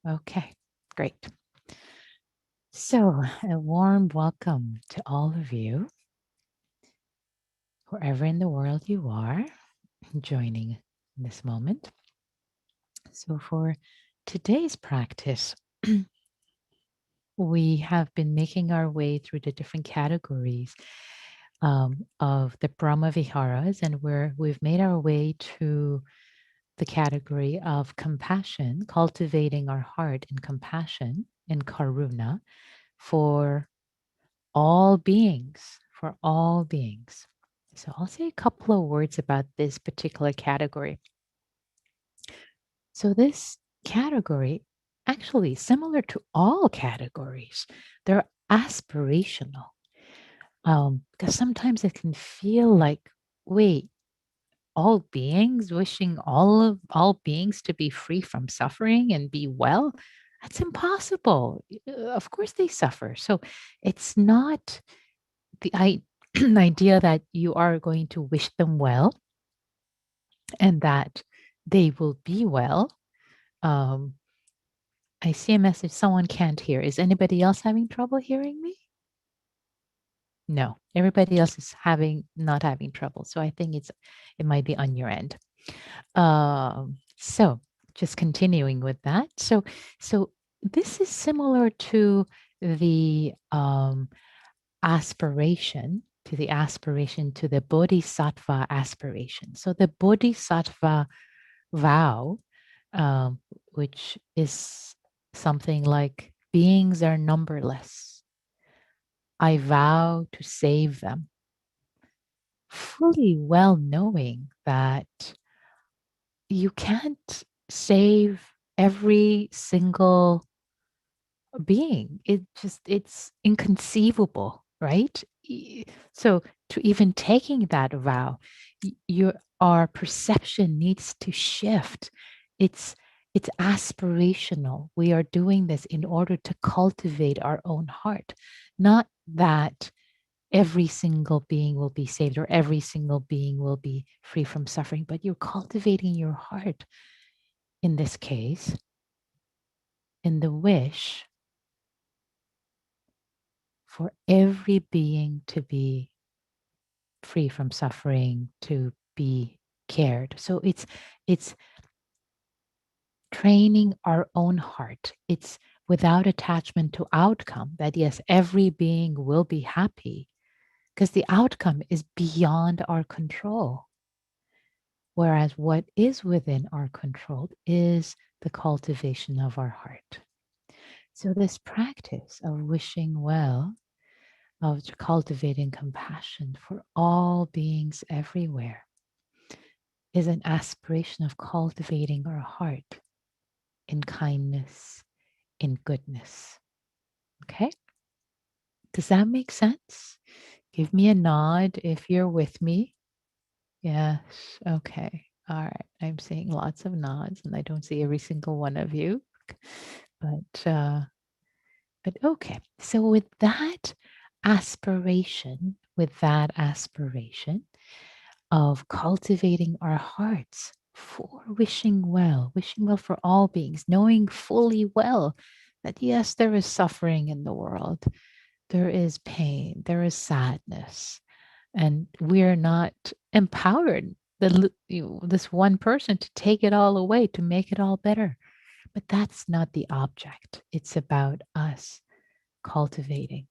Okay, great. So, a warm welcome to all of you, wherever in the world you are, joining this moment. So, for today's practice, we have been making our way through the different categories of the Brahma Viharas, and we've made our way to the category of compassion, cultivating our heart in compassion and karuna for all beings, for all beings. So I'll say a couple of words about this particular category. So this category, actually similar to all categories, they're aspirational. Because sometimes it can feel like, wait, all beings, wishing all beings to be free from suffering and be well, that's impossible. Of course they suffer. So it's not the idea that you are going to wish them well and that they will be well. Um, I see a message someone can't hear. Is anybody else having trouble hearing me? No, everybody else is not having trouble. So I think it might be on your end. So just continuing with that. So this is similar to the aspiration, to the bodhisattva aspiration. So the bodhisattva vow, um, which is something like beings are numberless. I vow to save them, fully well knowing that you can't save every single being. It's inconceivable, right? So to even taking that vow, our perception needs to shift. It's it's aspirational. We are doing this in order to cultivate our own heart, not that every single being will be saved or every single being will be free from suffering, but you're cultivating your heart in this case, in the wish for every being to be free from suffering, to be cared. So it's training our own heart. It's without attachment to outcome that yes, every being will be happy because the outcome is beyond our control. Whereas what is within our control is the cultivation of our heart. So this practice of wishing well, of cultivating compassion for all beings everywhere, is an aspiration of cultivating our heart in kindness, in goodness. Okay? Does that make sense? Give me a nod if you're with me. Yes. Okay. All right. I'm seeing lots of nods and I don't see every single one of you. But okay. So with that aspiration of cultivating our hearts for wishing well for all beings, knowing fully well that yes, there is suffering in the world, there is pain, there is sadness, and we're not empowered, this one person, to take it all away, to make it all better. But that's not the object. It's about us cultivating,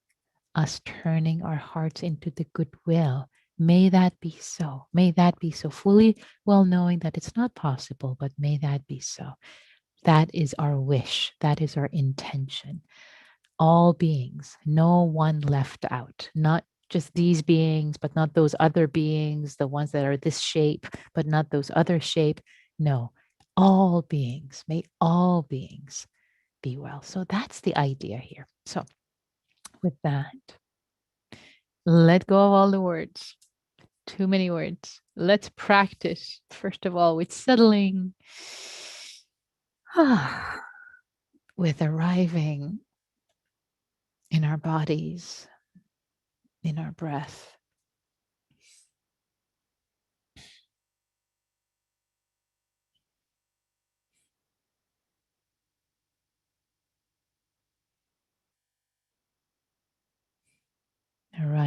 us turning our hearts into the goodwill. May that be so. May that be so. Fully well knowing that it's not possible, but may that be so. That is our wish. That is our intention. All beings, no one left out, not just these beings, but not those other beings, the ones that are this shape, but not those other shape. No, all beings, may all beings be well. So that's the idea here. So with that, let go of all the words. Too many words. Let's practice, first of all, with settling, with arriving in our bodies, in our breath.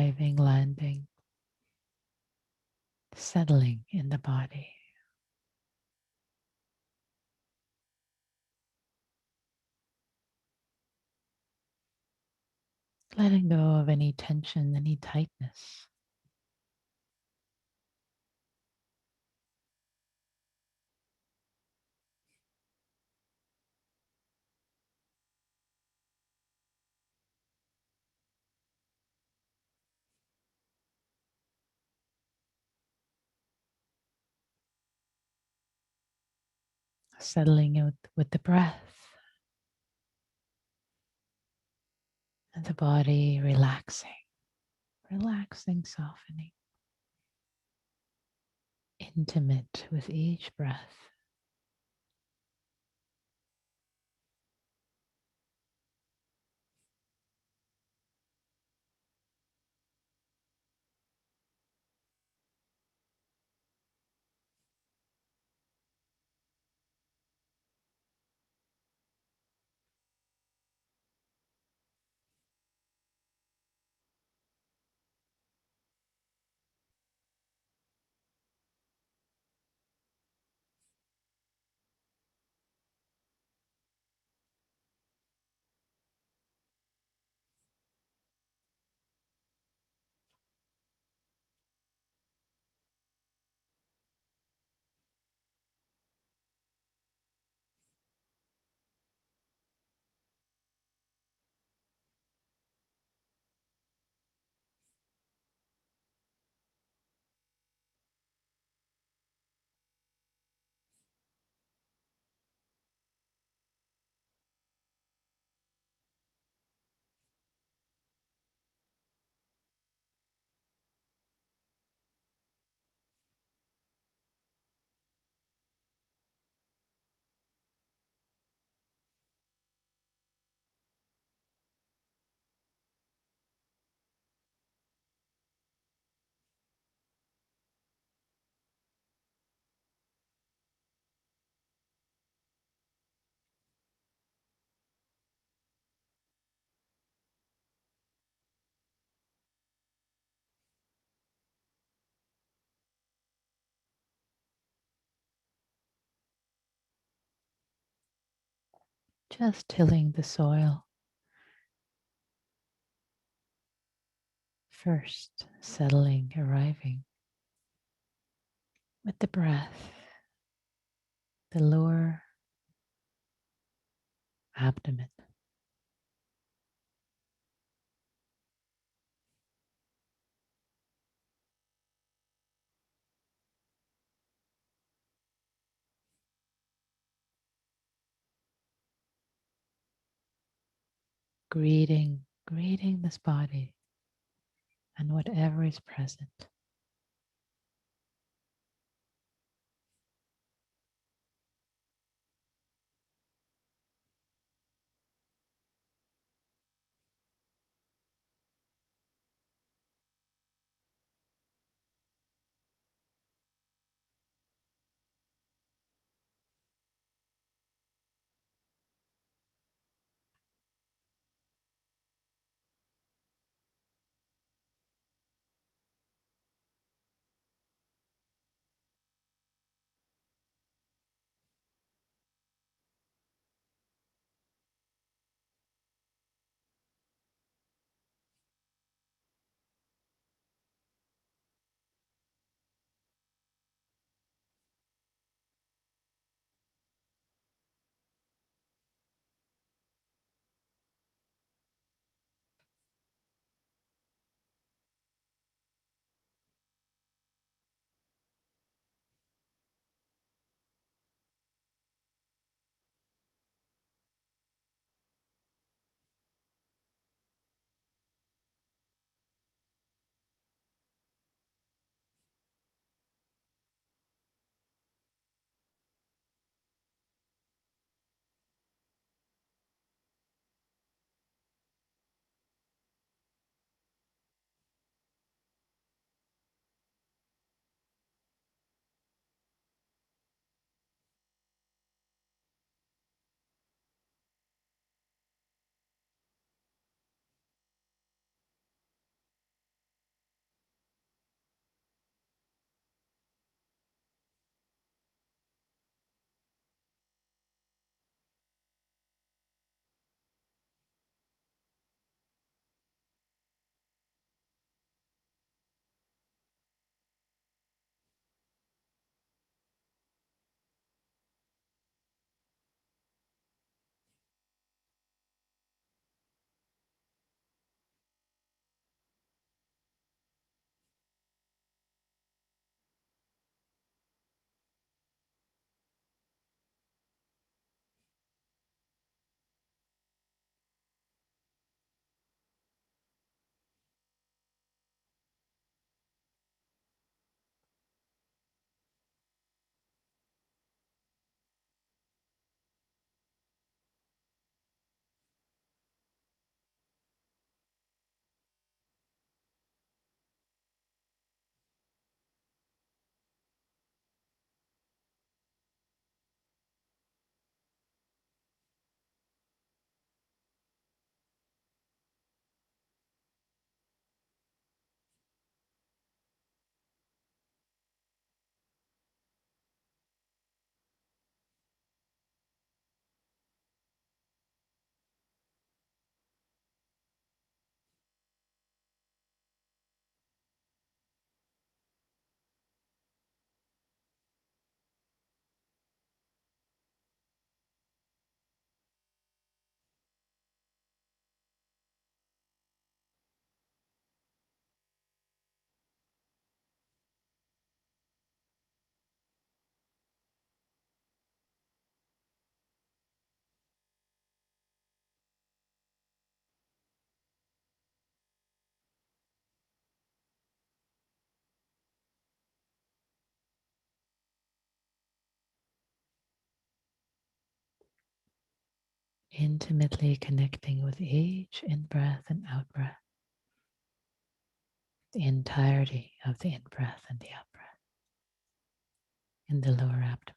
arriving, landing, settling in the body. Letting go of any tension, any tightness. Settling out with the breath and the body relaxing, relaxing, softening, intimate with each breath. Just tilling the soil. First, settling, arriving with the breath, the lower abdomen. Greeting this body and whatever is present. intimately connecting with each in breath and out breath, the entirety of the in breath and the out breath in the lower abdomen.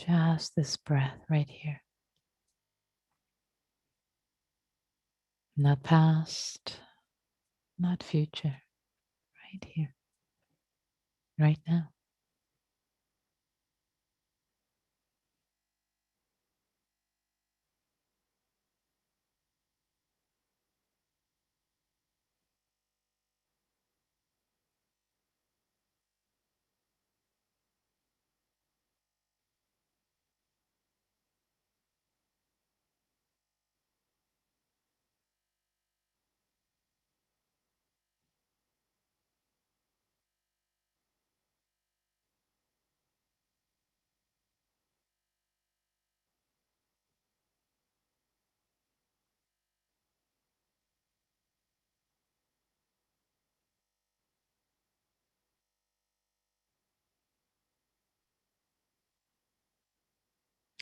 Just this breath right here. Not past, not future, right here, right now.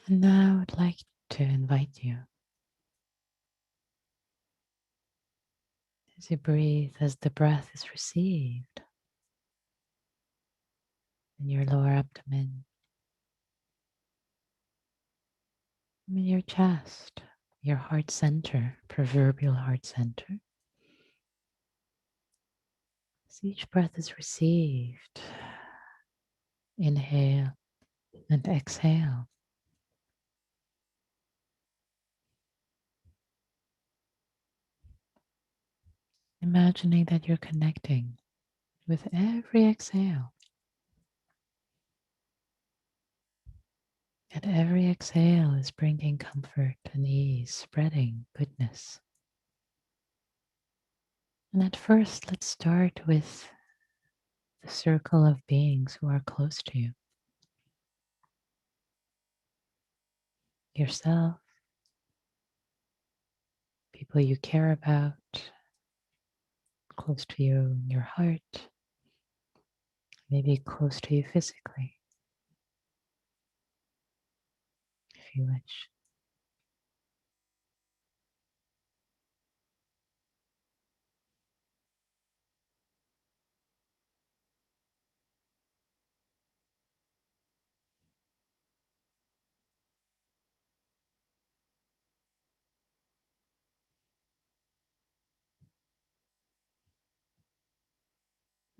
And now I'd like to invite you as you breathe, as the breath is received in your lower abdomen, in your chest, your heart center, proverbial heart center. As each breath is received, inhale and exhale, imagining that you're connecting with every exhale. And every exhale is bringing comfort and ease, spreading goodness. And at first, let's start with the circle of beings who are close to you. Yourself, people you care about, close to you in your heart, maybe close to you physically, if you wish.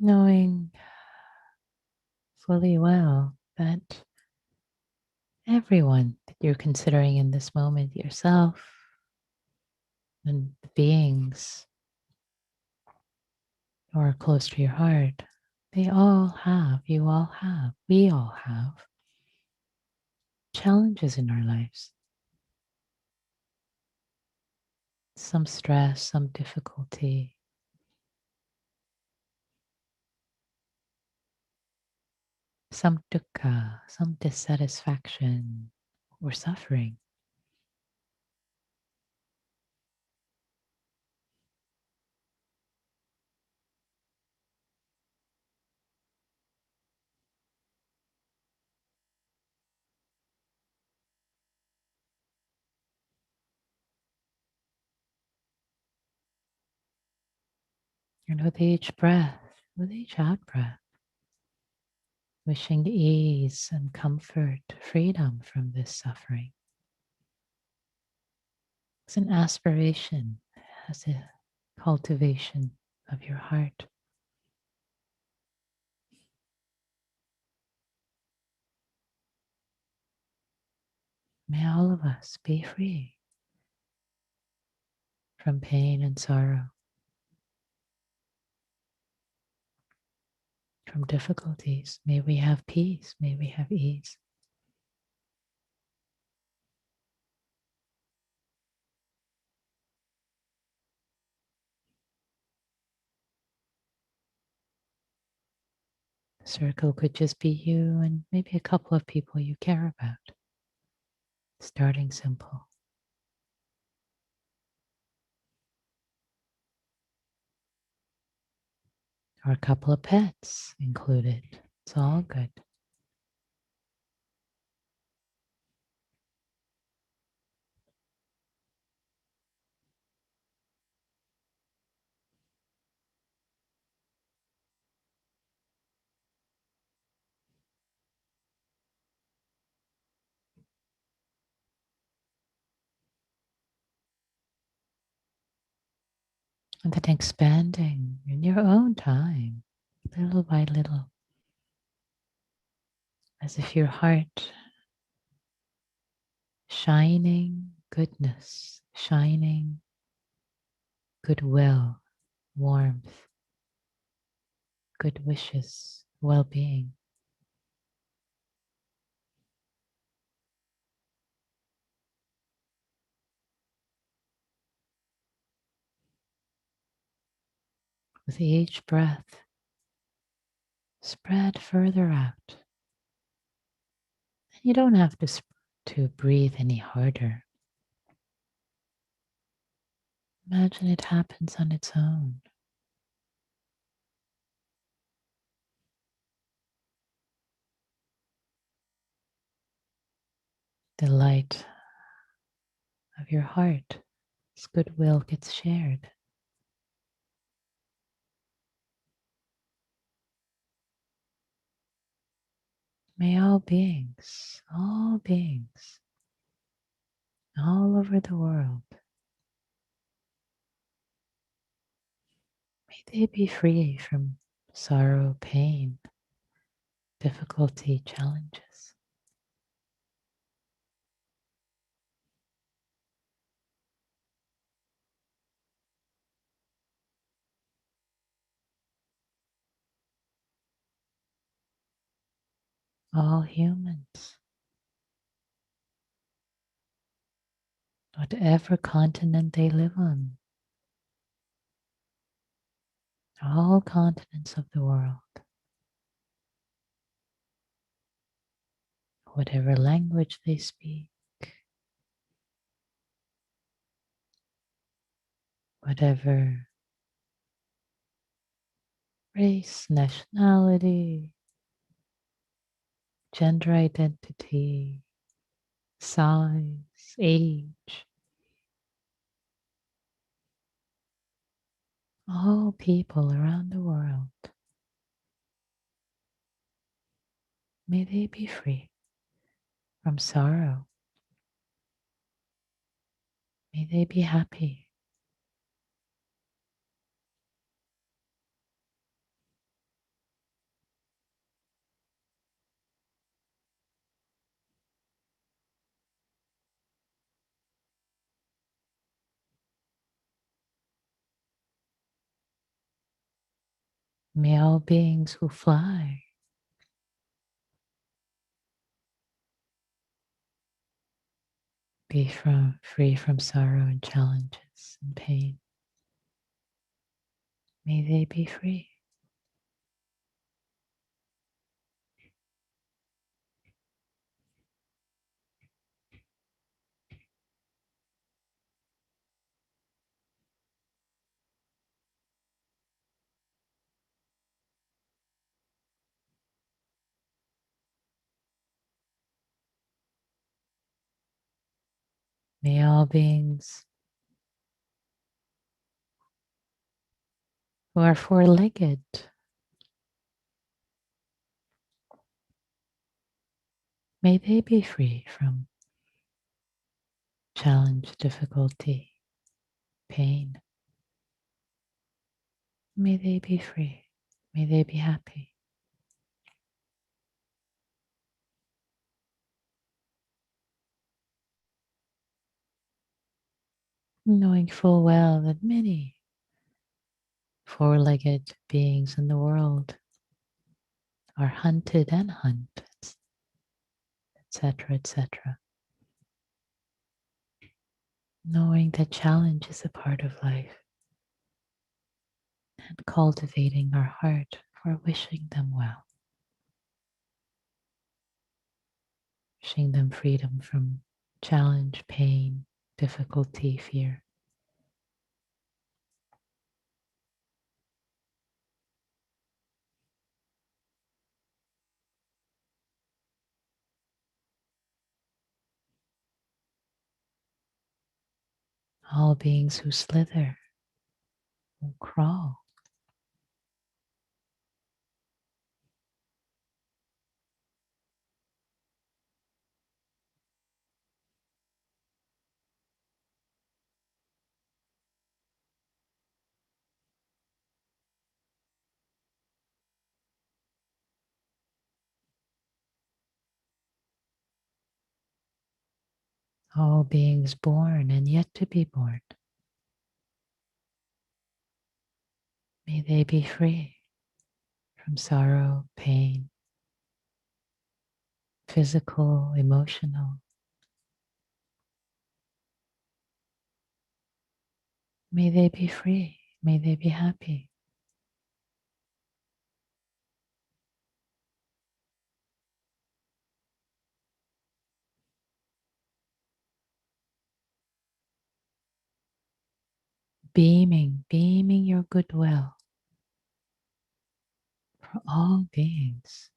knowing fully well that everyone that you're considering in this moment, yourself and the beings who are close to your heart, they all have, you all have, we all have challenges in our lives. Some stress, some difficulty, some dukkha, some dissatisfaction or suffering. And with each breath, with each out breath, wishing ease and comfort, freedom from this suffering. It's an aspiration, as a cultivation of your heart. May all of us be free from pain and sorrow, from difficulties. May we have peace. May we have ease. The circle could just be you and maybe a couple of people you care about. Starting simple. Or a couple of pets included. It's all good. And then expanding in your own time, little by little, as if your heart shining goodness, shining goodwill, warmth, good wishes, well being. With each breath, spread further out. You don't have to breathe any harder. Imagine it happens on its own. The light of your heart, this goodwill gets shared. May all beings, all over the world, may they be free from sorrow, pain, difficulty, challenges. All humans, whatever continent they live on, all continents of the world, whatever language they speak, whatever race, nationality, gender identity, size, age, all people around the world, may they be free from sorrow. May they be happy. May all beings who fly be free from sorrow and challenges and pain. May they be free. May all beings who are four-legged, may they be free from challenge, difficulty, pain. May they be free. May they be happy. Knowing full well that many four-legged beings in the world are hunted and hunt, etc., etc. Knowing that challenge is a part of life and cultivating our heart for wishing them well, wishing them freedom from challenge, pain, difficulty, fear. All beings who slither, who crawl, all beings born and yet to be born. May they be free from sorrow, pain, physical, emotional. May they be free. May they be happy. Beaming your goodwill for all beings.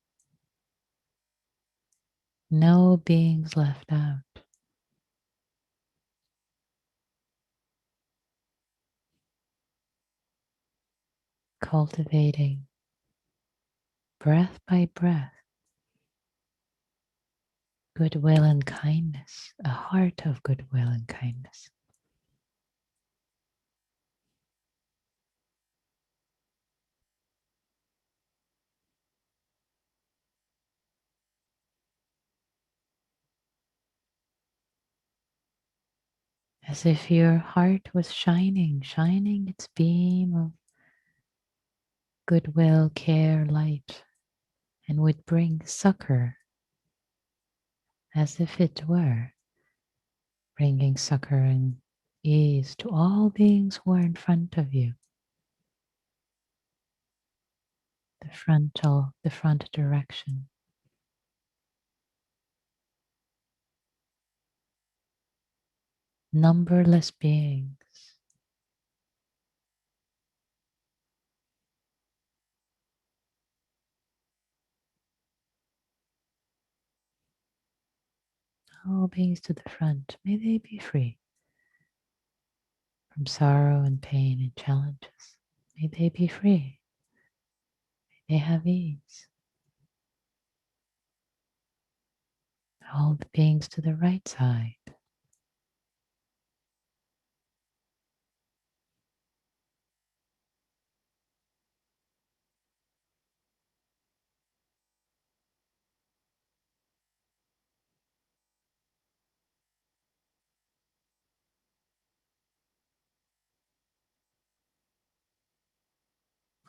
No beings left out. Cultivating breath by breath goodwill and kindness, a heart of goodwill and kindness. As if your heart was shining its beam of goodwill, care, light, and would bring succor as if it were bringing succor and ease to all beings who are in front of you. The front direction. Numberless beings. All beings to the front. May they be free from sorrow and pain and challenges. May they be free. May they have ease. All the beings to the right side.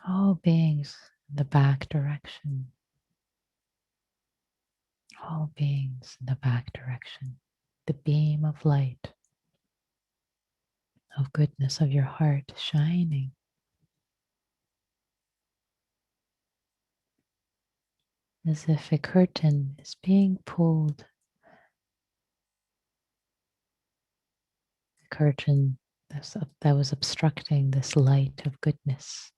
All beings in the back direction. All beings in the back direction. The beam of light, of goodness of your heart shining as if a curtain is being pulled. A curtain that was obstructing this light of goodness,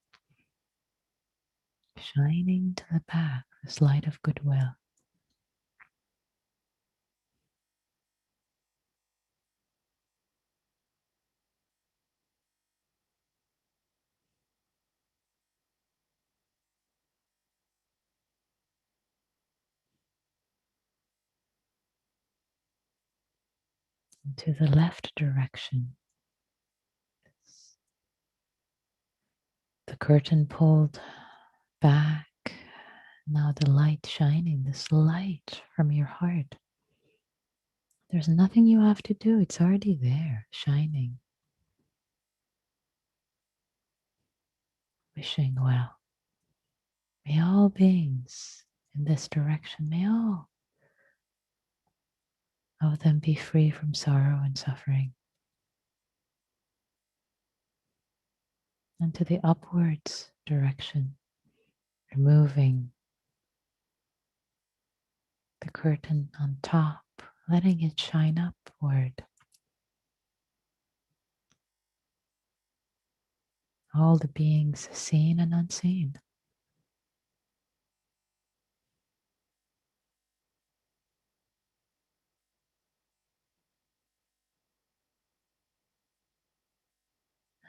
shining to the back, this light of goodwill. To the left direction, the curtain pulled back. Now the light shining, this light from your heart. There's nothing you have to do. It's already there, shining, wishing well. May all beings in this direction, may all of them be free from sorrow and suffering. And to the upwards direction, removing the curtain on top, letting it shine upward. All the beings seen and unseen.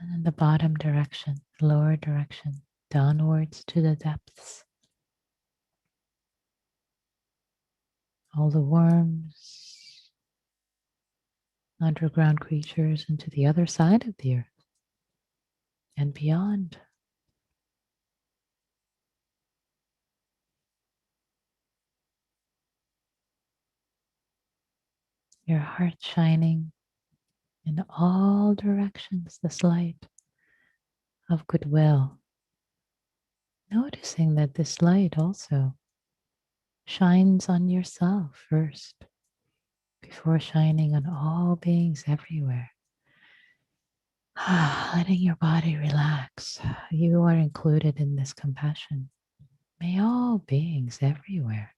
And in the bottom direction, lower direction, downwards to the depths. All the worms, underground creatures into the other side of the earth and beyond. Your heart shining in all directions, this light of goodwill. Noticing that this light also shines on yourself first before shining on all beings everywhere. Letting your body relax. You are included in this compassion. May all beings everywhere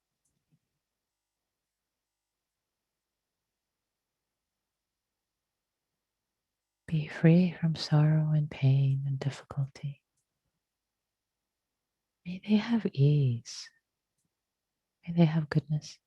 be free from sorrow and pain and difficulty. May they have ease. May they have goodness.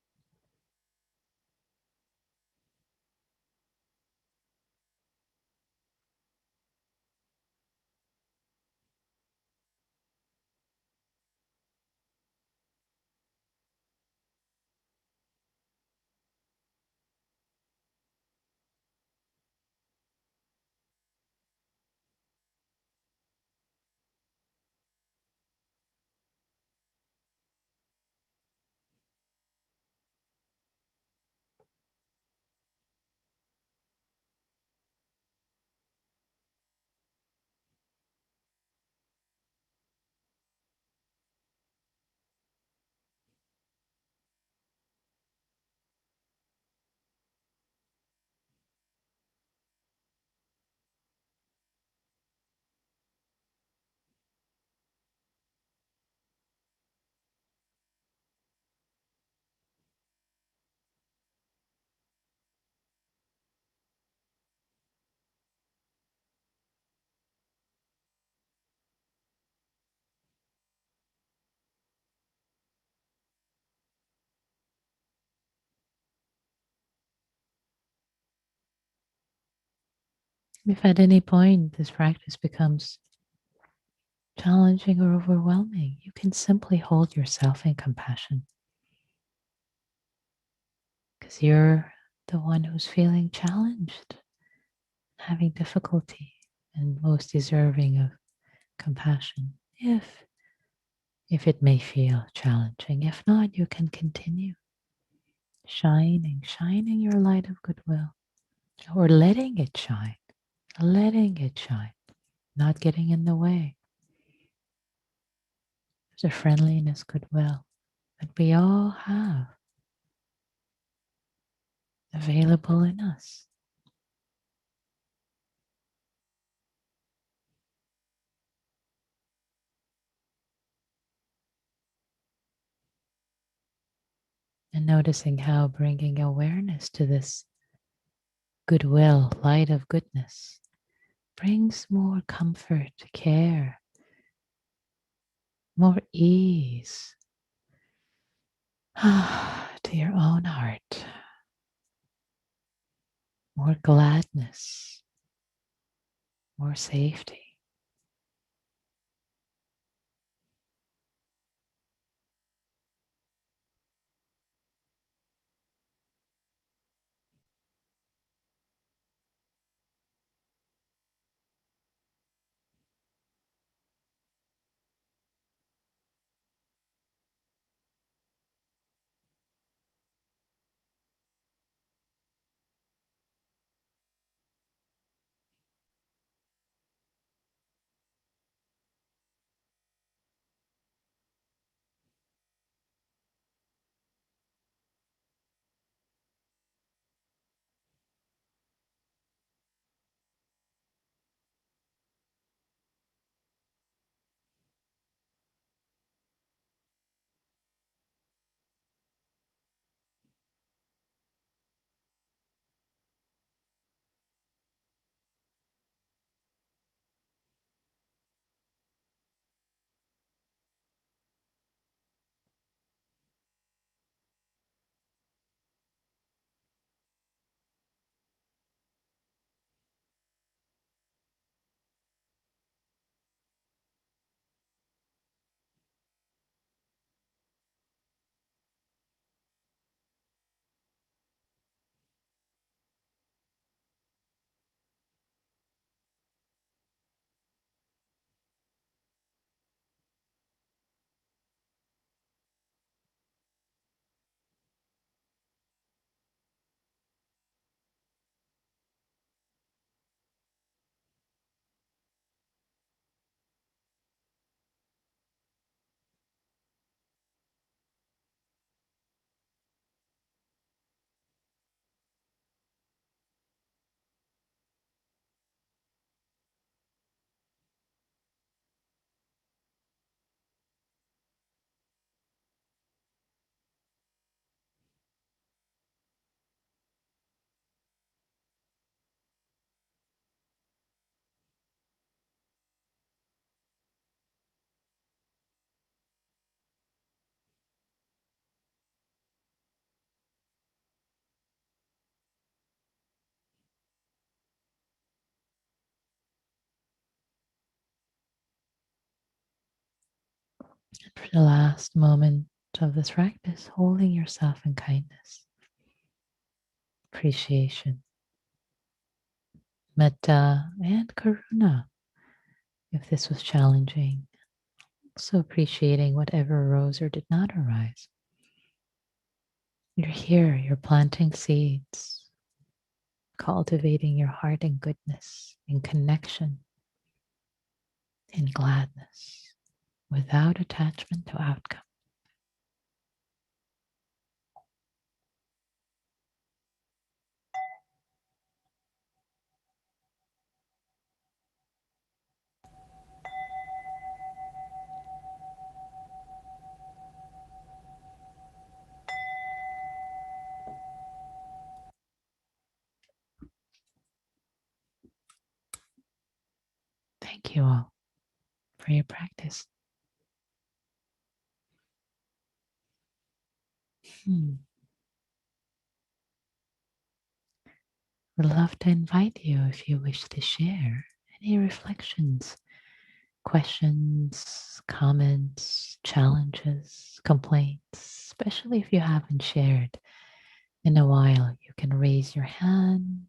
If at any point this practice becomes challenging or overwhelming, you can simply hold yourself in compassion because you're the one who's feeling challenged, having difficulty, and most deserving of compassion. If it may feel challenging, if not, you can continue shining your light of goodwill, or letting it shine, not getting in the way. There's a friendliness, goodwill that we all have available in us. And noticing how bringing awareness to this goodwill, light of goodness, brings more comfort, care, more ease to your own heart, more gladness, more safety. For the last moment of this practice, holding yourself in kindness, appreciation, metta, and karuna. If this was challenging, also appreciating whatever arose or did not arise. You're here, you're planting seeds, cultivating your heart in goodness, in connection, in gladness, without attachment to outcome. Thank you all for your practice. Hmm. Would love to invite you if you wish to share any reflections, questions, comments, challenges, complaints, especially if you haven't shared in a while. You can raise your hand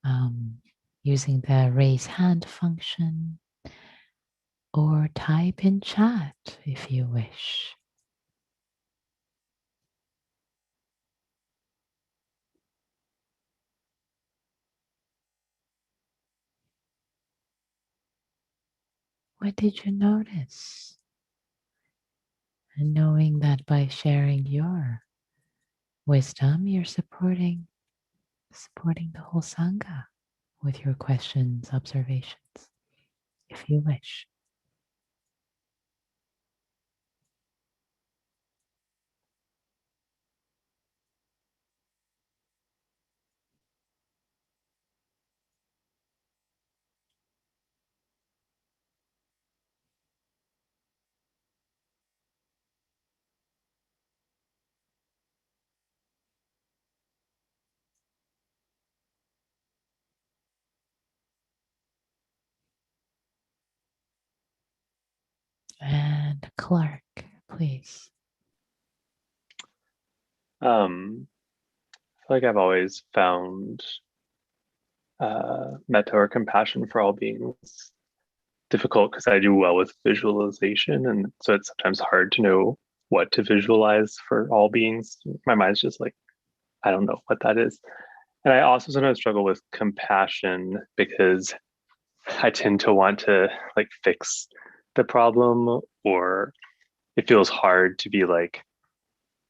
um, using the raise hand function or type in chat if you wish. What did you notice? And knowing that by sharing your wisdom, you're supporting the whole Sangha with your questions, observations, if you wish. And Clark, please. I feel like I've always found metta or compassion for all beings difficult because I do well with visualization, and so it's sometimes hard to know what to visualize for all beings. My mind's just like, I don't know what that is. And I also sometimes struggle with compassion because I tend to want to like fix the problem, or it feels hard to be like,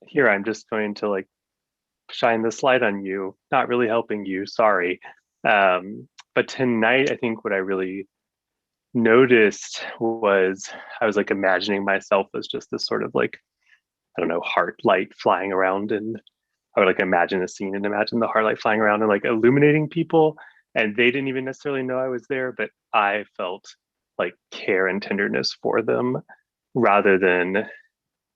here, I'm just going to like shine this light on you, not really helping you, sorry. But tonight, I think what I really noticed was I was like imagining myself as just this sort of like, I don't know, heart light flying around. And I would like imagine a scene and imagine the heart light flying around and like illuminating people. And they didn't even necessarily know I was there, but I felt like care and tenderness for them rather than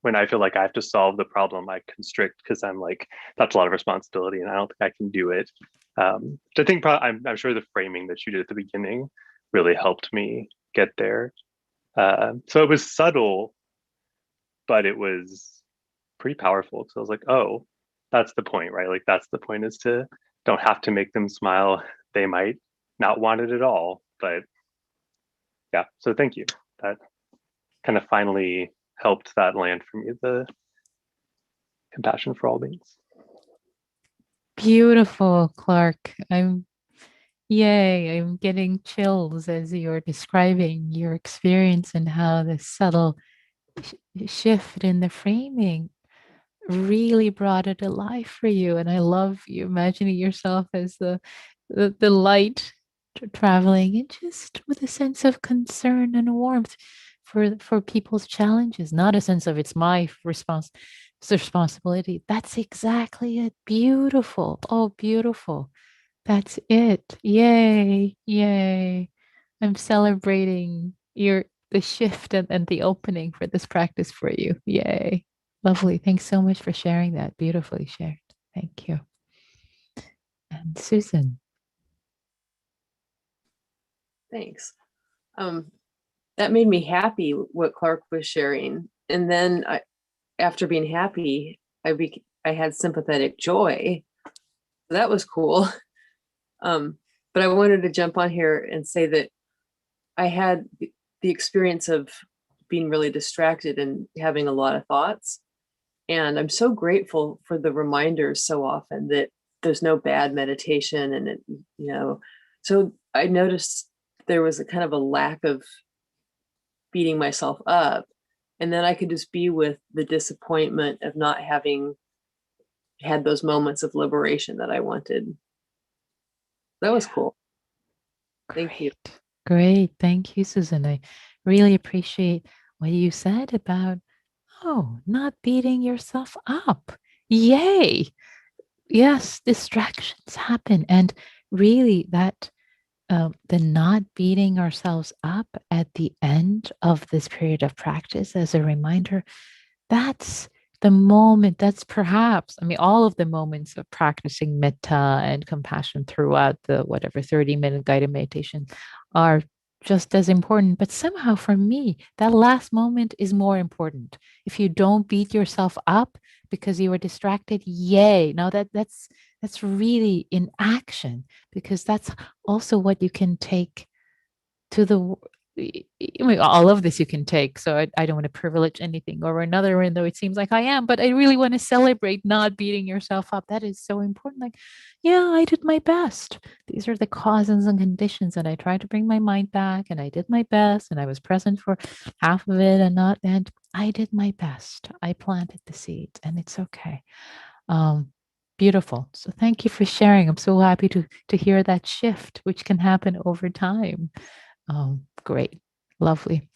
when I feel like I have to solve the problem, I constrict because I'm like, that's a lot of responsibility and I don't think I can do it. So I think I'm sure the framing that you did at the beginning really helped me get there. So it was subtle, but it was pretty powerful because I was like, oh, that's the point, right? Like that's the point is to don't have to make them smile. They might not want it at all, but yeah. So thank you. That kind of finally helped that land for me, the compassion for all beings. Beautiful, Clark. Yay, I'm getting chills as you're describing your experience and how the subtle shift in the framing really brought it alive for you. And I love you imagining yourself as the light traveling and just with a sense of concern and warmth for people's challenges, not a sense of it's my responsibility. That's exactly it. Beautiful. Oh, beautiful. That's it. Yay. Yay. I'm celebrating the shift and the opening for this practice for you. Yay. Lovely. Thanks so much for sharing that. Beautifully shared. Thank you. And Susan. Thanks. Um, that made me happy what Clark was sharing. And then after being happy, I had sympathetic joy. That was cool. But I wanted to jump on here and say that I had the experience of being really distracted and having a lot of thoughts. And I'm so grateful for the reminders so often that there's no bad meditation. And, so I noticed there was a kind of a lack of beating myself up. And then I could just be with the disappointment of not having had those moments of liberation that I wanted. That was cool. Thank you. Great. Great. Thank you, Susan. I really appreciate what you said about, oh, not beating yourself up. Yay. Yes, distractions happen. And really, the not beating ourselves up at the end of this period of practice as a reminder, that's the moment, that's perhaps, I mean, all of the moments of practicing metta and compassion throughout the whatever 30-minute guided meditation are just as important. But somehow for me, that last moment is more important. If you don't beat yourself up because you were distracted, yay. Now that's really in action because that's also what you can take to the I mean, all of this you can take. So I don't want to privilege anything or another, even though it seems like I am, but I really want to celebrate not beating yourself up. That is so important. Like, yeah, I did my best. These are the causes and conditions. And I tried to bring my mind back and I did my best and I was present for half of it and not, and I did my best. I planted the seeds, and it's okay. Um, Beautiful. So thank you for sharing. I'm so happy to hear that shift, which can happen over time. Great, lovely.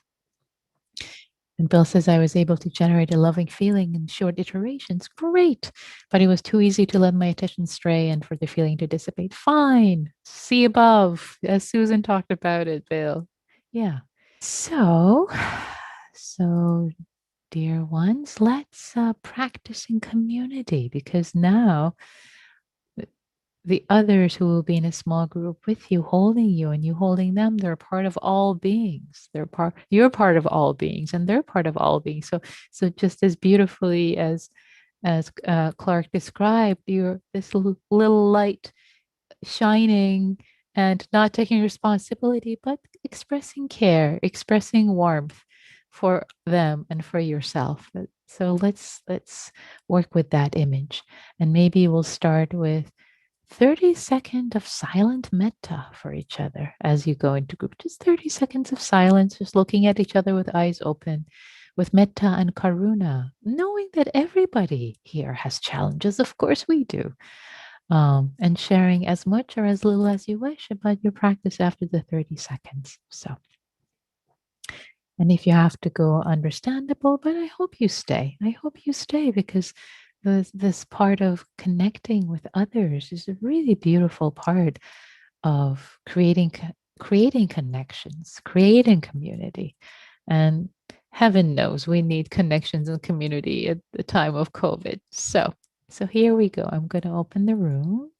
And Bill says I was able to generate a loving feeling in short iterations. Great. But it was too easy to let my attention stray and for the feeling to dissipate. Fine. See above, as Susan talked about it, Bill. Yeah. So, so dear ones, let's practice in community, because now the others who will be in a small group with you, holding you and you holding them, they're part of all beings. You're part of all beings, and they're part of all beings. So just as beautifully as Clark described, you're this little light shining and not taking responsibility, but expressing care, expressing warmth for them and for yourself. So let's work with that image, and maybe we'll start with 30 seconds of silent metta for each other as you go into group. Just 30 seconds of silence, just looking at each other with eyes open, with metta and karuna, knowing that everybody here has challenges. Of course we do. And sharing as much or as little as you wish about your practice after the 30 seconds. So, and if you have to go, understandable, but I hope you stay. I hope you stay, because this part of connecting with others is a really beautiful part of creating connections, creating community. And heaven knows we need connections and community at the time of COVID. So here we go. I'm going to open the room.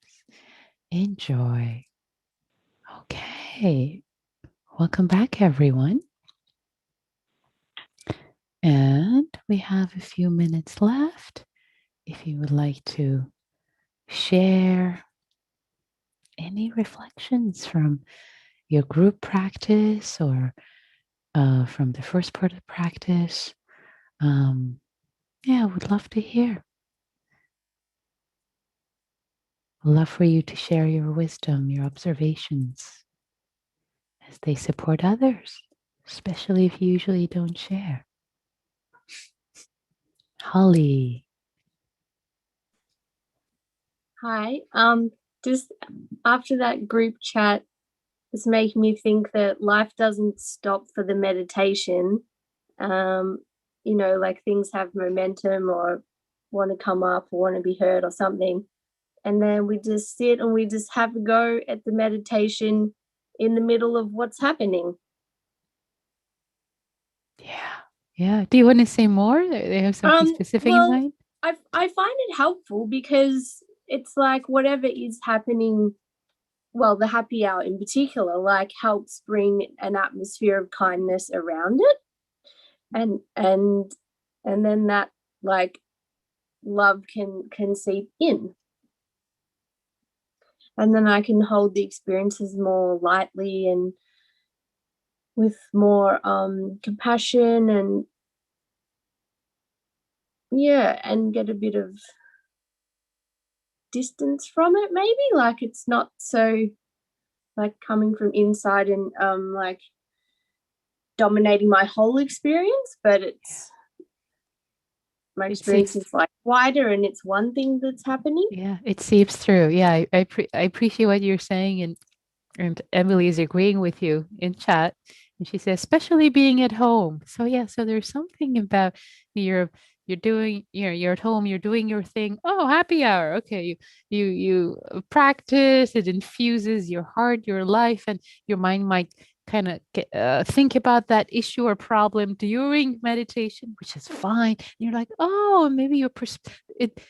Enjoy. Okay. Welcome back, everyone. And we have a few minutes left. If you would like to share any reflections from your group practice, or from the first part of the practice, yeah, I would love to hear. I'd love for you to share your wisdom, your observations, as they support others, especially if you usually don't share. Holly. Hi. Just after that group chat, it's making me think that life doesn't stop for the meditation. Like things have momentum or want to come up or want to be heard or something. And then we just sit and we just have a go at the meditation in the middle of what's happening. Yeah. Yeah. Do you want to say more? They have something specific in mind? I find it helpful because it's like whatever is happening, well, the happy hour in particular, like helps bring an atmosphere of kindness around it. And then that like love can seep in. And then I can hold the experiences more lightly and with more compassion, and and get a bit of distance from it, maybe. Like it's not so like coming from inside and like dominating my whole experience, but it's my experience is like wider and it's one thing that's happening. Yeah, it seeps through. Yeah, I appreciate what you're saying, and Emily is agreeing with you in chat. And she says, especially being at home. So yeah, so there's something about you're doing, you're at home, you're doing your thing. Oh, happy hour. Okay, you practice. It infuses your heart, your life, and your mind might kind of think about that issue or problem during meditation, which is fine. And you're like, oh, maybe it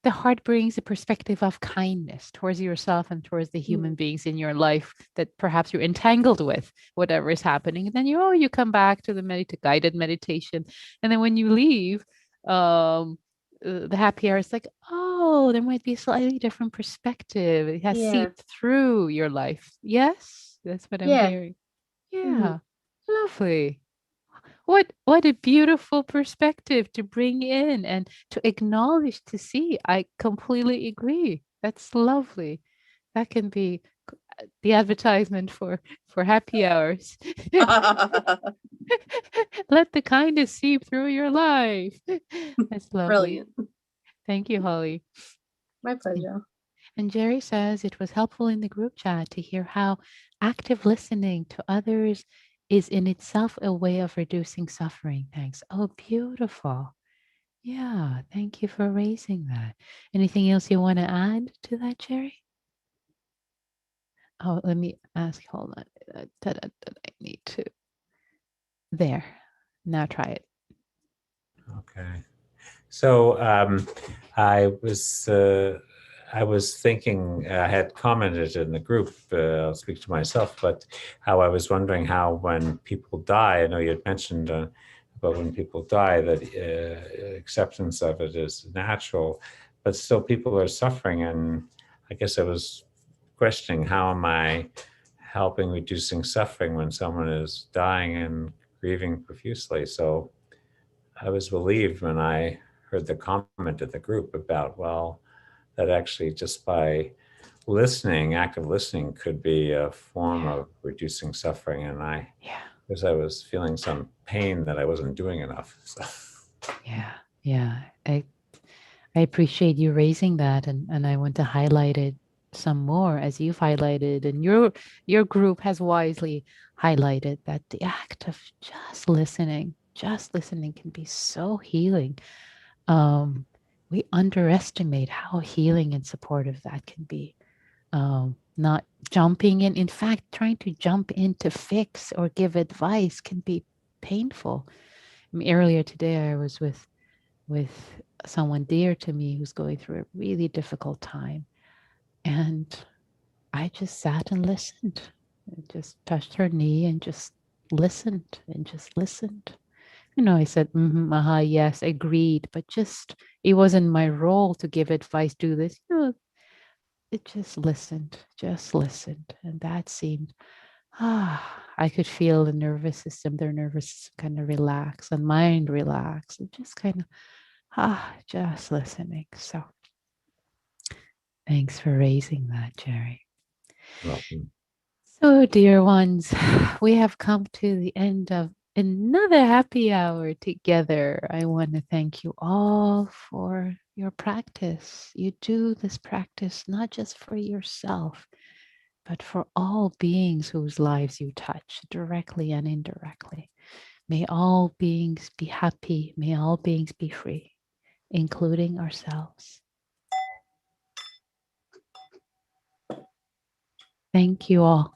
the heart brings a perspective of kindness towards yourself and towards the human beings in your life that perhaps you're entangled with, whatever is happening. And then you come back to the guided meditation. And then when you leave, the happy hour is like, oh, there might be a slightly different perspective. It has seeped through your life. Yes, that's what I'm hearing. Yeah, lovely. What a beautiful perspective to bring in and to acknowledge, to see. I completely agree. That's lovely. That can be the advertisement for happy hours. Let the kindness seep through your life. That's lovely. Brilliant. Thank you, Holly. My pleasure. And Jerry says it was helpful in the group chat to hear how active listening to others is in itself a way of reducing suffering. Thanks. Oh, beautiful. Yeah, thank you for raising that. Anything else you want to add to that, Jerry? Oh, let me ask. Hold on. I need to. There. Now try it. Okay. So I was thinking, I had commented in the group, I'll speak to myself, but how I was wondering how when people die, I know you had mentioned about when people die that acceptance of it is natural, but still people are suffering. And I guess I was questioning, how am I helping reducing suffering when someone is dying and grieving profusely? So I was relieved when I heard the comment of the group about, well, that actually just by listening, active listening could be a form of reducing suffering. And Yeah. because I was feeling some pain that I wasn't doing enough. So. Yeah. I appreciate you raising that, and I want to highlight it some more as you've highlighted, and your group has wisely highlighted that the act of just listening can be so healing. We underestimate how healing and supportive that can be. Not jumping in fact, trying to jump in to fix or give advice can be painful. I mean, earlier today, I was with someone dear to me who's going through a really difficult time, and I just sat and listened. I just touched her knee and just listened and just listened. I said, yes, agreed, but just it wasn't my role to give advice, do this. It just listened. And that seemed, I could feel their nervous system kind of relax and mind relax and just kind of, just listening. So thanks for raising that, Jerry. Welcome. So, dear ones, we have come to the end of another happy hour together. I want to thank you all for your practice. You do this practice not just for yourself, but for all beings whose lives you touch, directly and indirectly. May all beings be happy. May all beings be free, including ourselves. Thank you all.